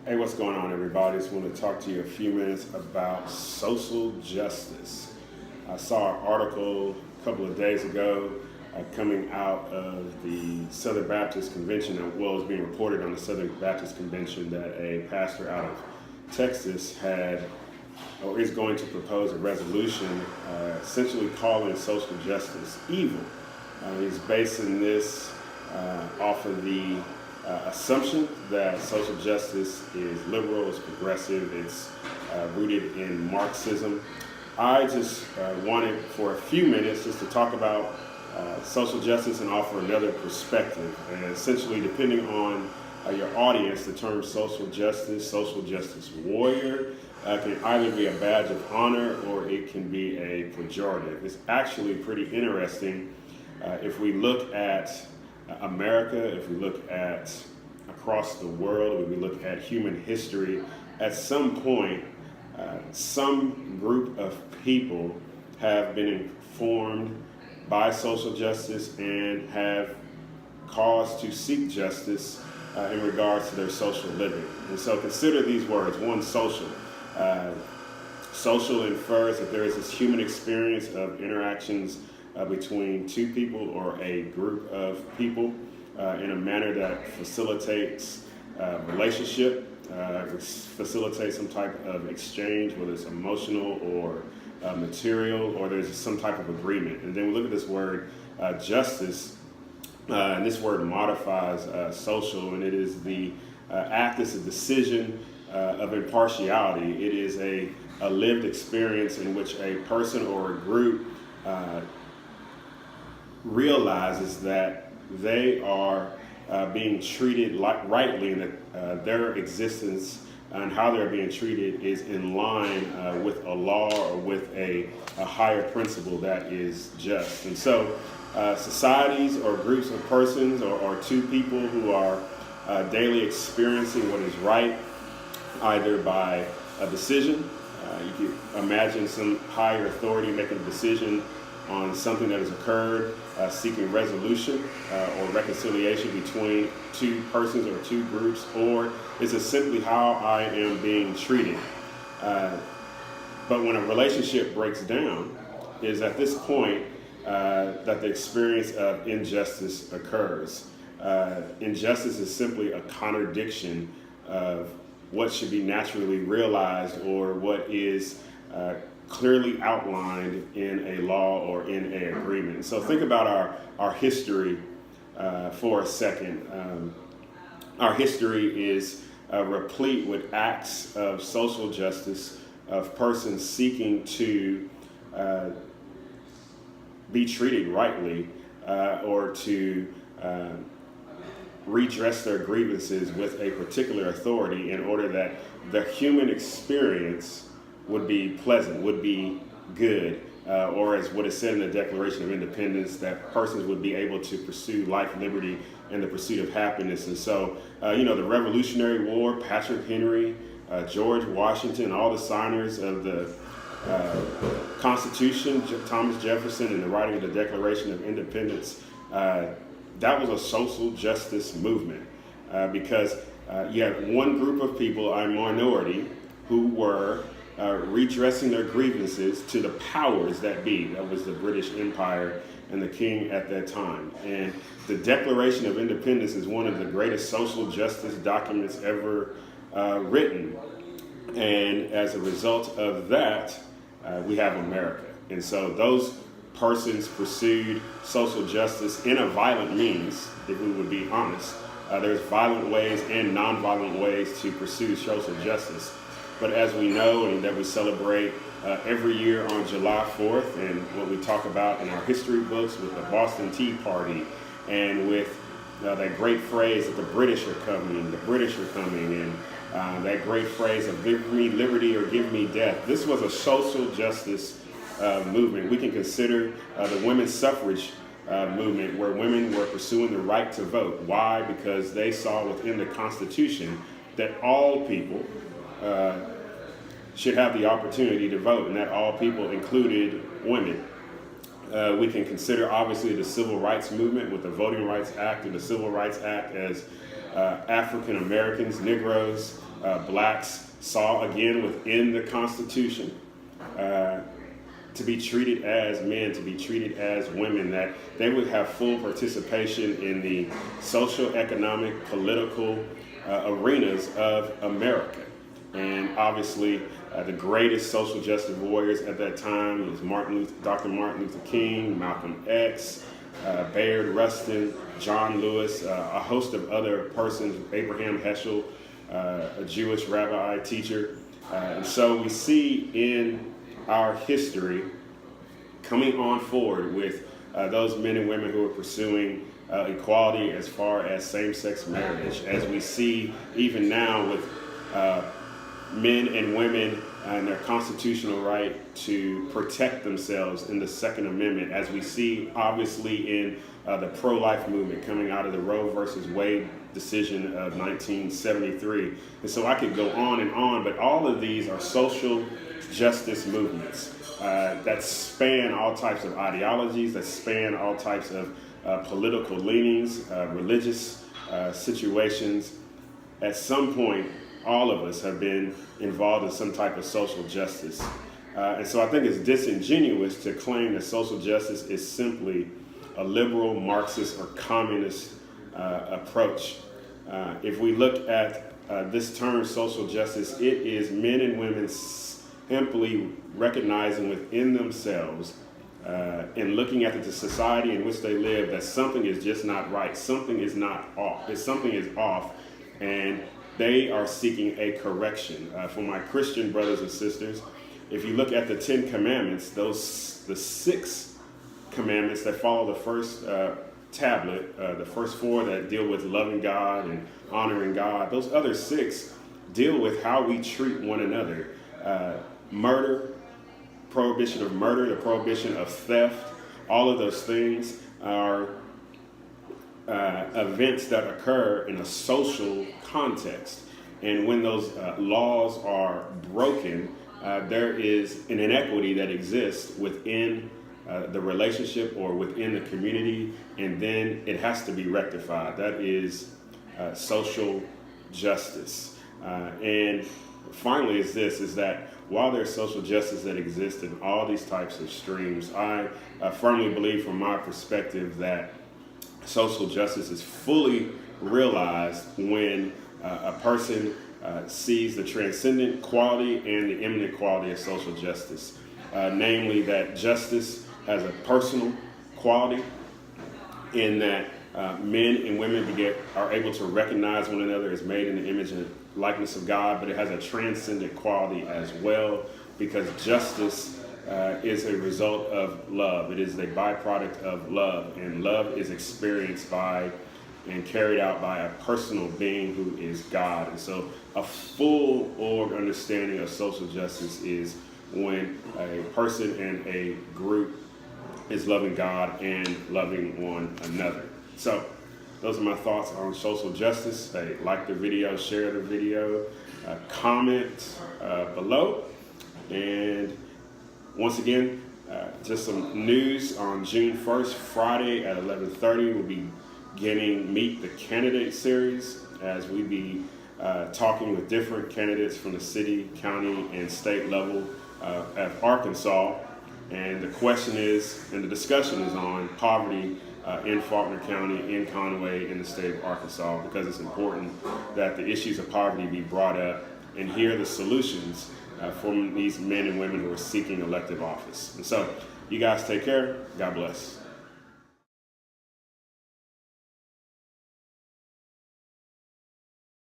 Hey, what's going on, everybody? Just want to talk to you a few minutes about social justice. I saw an article a couple of days ago coming out of the Southern Baptist Convention. Well, it was being reported on the Southern Baptist Convention that a pastor out of Texas had or is going to propose a resolution essentially calling social justice evil. He's basing this off of the assumption that social justice is liberal, it's progressive, it's rooted in Marxism. I just wanted for a few minutes just to talk about social justice and offer another perspective. And essentially, depending on your audience, the term social justice warrior, can either be a badge of honor or it can be a pejorative. It's actually pretty interesting if we look at America, if we look at across the world, if we look at human history, at some point, some group of people have been informed by social justice and have cause to seek justice in regards to their social living. And so consider these words. One, social. Social infers that there is this human experience of interactions between two people or a group of people in a manner that facilitates relationship, facilitates some type of exchange, whether it's emotional or material, or there's some type of agreement. And then we look at this word justice, and this word modifies social, and it is the act, it's a decision of impartiality. It is a lived experience in which a person or a group realizes that they are being treated rightly, and that their existence and how they're being treated is in line with a law or with a higher principle that is just. And so societies or groups of persons or two people who are daily experiencing what is right, either by a decision, you can imagine some higher authority making a decision on something that has occurred, seeking resolution or reconciliation between two persons or two groups, or is it simply how I am being treated? But when a relationship breaks down, is at this point that the experience of injustice occurs. Injustice is simply a contradiction of what should be naturally realized or what is clearly outlined in a law or in an agreement. So think about our history for a second. Our history is replete with acts of social justice, of persons seeking to be treated rightly or to redress their grievances with a particular authority in order that the human experience would be pleasant, would be good, or as what is said in the Declaration of Independence, that persons would be able to pursue life, liberty, and the pursuit of happiness. And so, the Revolutionary War, Patrick Henry, George Washington, all the signers of the Constitution, Thomas Jefferson, and the writing of the Declaration of Independence, that was a social justice movement because you had one group of people, a minority, who were redressing their grievances to the powers that be. That was the British Empire and the king at that time. And the Declaration of Independence is one of the greatest social justice documents ever written. And as a result of that, we have America. And so those persons pursued social justice in a violent means, if we would be honest. There's violent ways and non-violent ways to pursue social justice. But as we know and that we celebrate every year on July 4th, and what we talk about in our history books with the Boston Tea Party, and with that great phrase that the British are coming, and that great phrase of give me liberty or give me death. This was a social justice movement. We can consider the women's suffrage movement, where women were pursuing the right to vote. Why? Because they saw within the Constitution that all people should have the opportunity to vote, and that all people included women. We can consider, obviously, the Civil Rights Movement with the Voting Rights Act and the Civil Rights Act as African Americans, Negroes, blacks saw again within the Constitution, to be treated as men, to be treated as women, that they would have full participation in the social, economic, political arenas of America. And obviously, the greatest social justice warriors at that time was Dr. Martin Luther King, Malcolm X, Bayard Rustin, John Lewis, a host of other persons, Abraham Heschel, a Jewish rabbi, teacher. And so we see in our history coming on forward with those men and women who are pursuing equality as far as same-sex marriage, as we see even now with men and women and their constitutional right to protect themselves in the Second Amendment, as we see obviously in the pro-life movement coming out of the Roe versus Wade decision of 1973. And so I could go on, but all of these are social justice movements that span all types of ideologies, that span all types of political leanings, religious situations. At some point, all of us have been involved in some type of social justice. And so I think it's disingenuous to claim that social justice is simply a liberal, Marxist, or communist approach. If we look at this term social justice, it is men and women simply recognizing within themselves and looking at the society in which they live that something is just not right, something is not off, something is off, and they are seeking a correction. For my Christian brothers and sisters, if you look at the 10 Commandments, the 6 commandments that follow the first tablet, the first 4 that deal with loving God and honoring God, those other 6 deal with how we treat one another. Murder, prohibition of murder, the prohibition of theft, all of those things are events that occur in a social context. And when those laws are broken, there is an inequity that exists within the relationship or within the community, and then it has to be rectified. That is social justice. And finally is that while there's social justice that exists in all these types of streams, I firmly believe from my perspective that social justice is fully realized when a person sees the transcendent quality and the immanent quality of social justice. Namely, that justice has a personal quality in that men and women are able to recognize one another as made in the image and likeness of God, but it has a transcendent quality as well, because justice is a result of love. It is a byproduct of love, and love is experienced by and carried out by a personal being who is God. And so a full org understanding of social justice is when a person and a group is loving God and loving one another. So those are my thoughts on social justice. Hey, like the video, share the video, comment below. And once again, just some news on June 1st, Friday at 11:30, we'll be beginning Meet the Candidate series, as we be talking with different candidates from the city, county, and state level of Arkansas. And the question is, and the discussion is on poverty in Faulkner County, in Conway, in the state of Arkansas, because it's important that the issues of poverty be brought up and hear the solutions from these men and women who are seeking elective office. And so, you guys take care. God bless.